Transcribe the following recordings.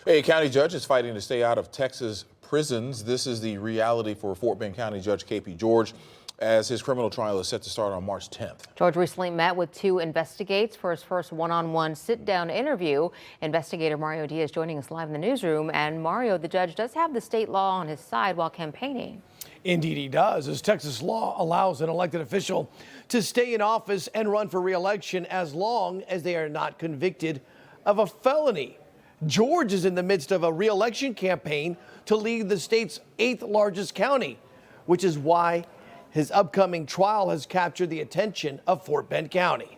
A county judge is fighting to stay out of Texas prisons. This is the reality for Fort Bend County Judge KP George as his criminal trial is set to start on March 10th. George recently met with two investigators for his first one-on-one sit-down interview. Investigator Mario Diaz joining us live in the newsroom. And Mario, the judge does have the state law on his side while campaigning. Indeed he does, as Texas law allows an elected official to stay in office and run for re-election as long as they are not convicted of a felony. George is in the midst of a re-election campaign to lead the state's 8th largest county, which is why his upcoming trial has captured the attention of Fort Bend County.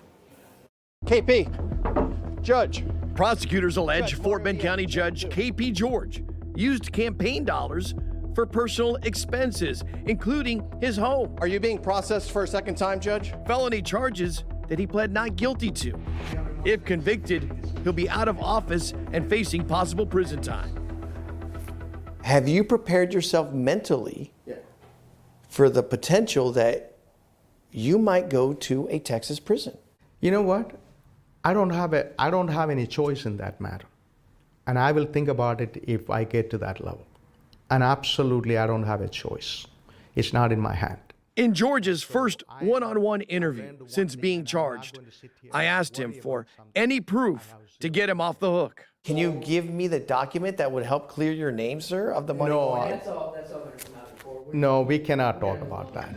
KP, Judge. Prosecutors allege Fort Bend County Judge KP George used campaign dollars for personal expenses, including his home. Are you being processed for a second time, Judge? Felony charges that he pled not guilty to. If convicted, he'll be out of office and facing possible prison time. Have you prepared yourself mentally for the potential that you might go to a Texas prison? You know what? I don't have any choice in that matter. And I will think about it if I get to that level. And absolutely, I don't have a choice. It's not in my hand. In George's first one-on-one interview since being charged, I asked him for any proof to get him off the hook. Can you give me the document that would help clear your name, sir, of the money? No, we cannot talk about that.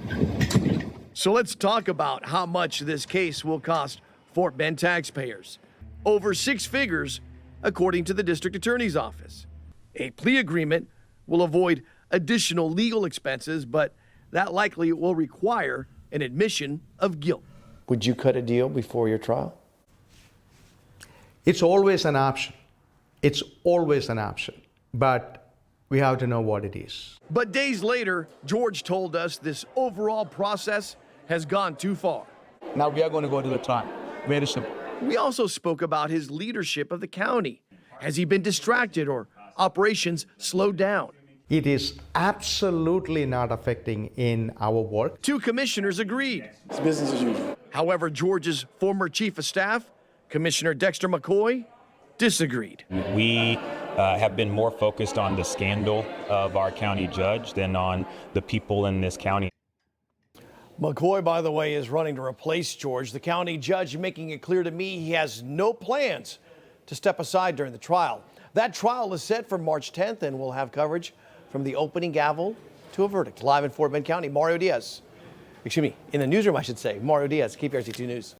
So let's talk about how much this case will cost Fort Bend taxpayers. Over 6 figures, according to the district attorney's office. A plea agreement will avoid additional legal expenses, but that likely will require an admission of guilt. Would you cut a deal before your trial? It's always an option. It's always an option. But we have to know what it is. But days later, George told us this overall process has gone too far. Now we are going to go to the trial. Very simple. We also spoke about his leadership of the county. Has he been distracted or operations slowed down? It is absolutely not affecting in our work. 2 commissioners agreed. It's business as usual. However, George's former chief of staff, Commissioner Dexter McCoy, disagreed. We have been more focused on the scandal of our county judge than on the people in this county. McCoy, by the way, is running to replace George. The county judge making it clear to me he has no plans to step aside during the trial. That trial is set for March 10th, and we'll have coverage from the opening gavel to a verdict. Live in Fort Bend County, Mario Diaz. In the newsroom, I should say. Mario Diaz, KPRC 2 News.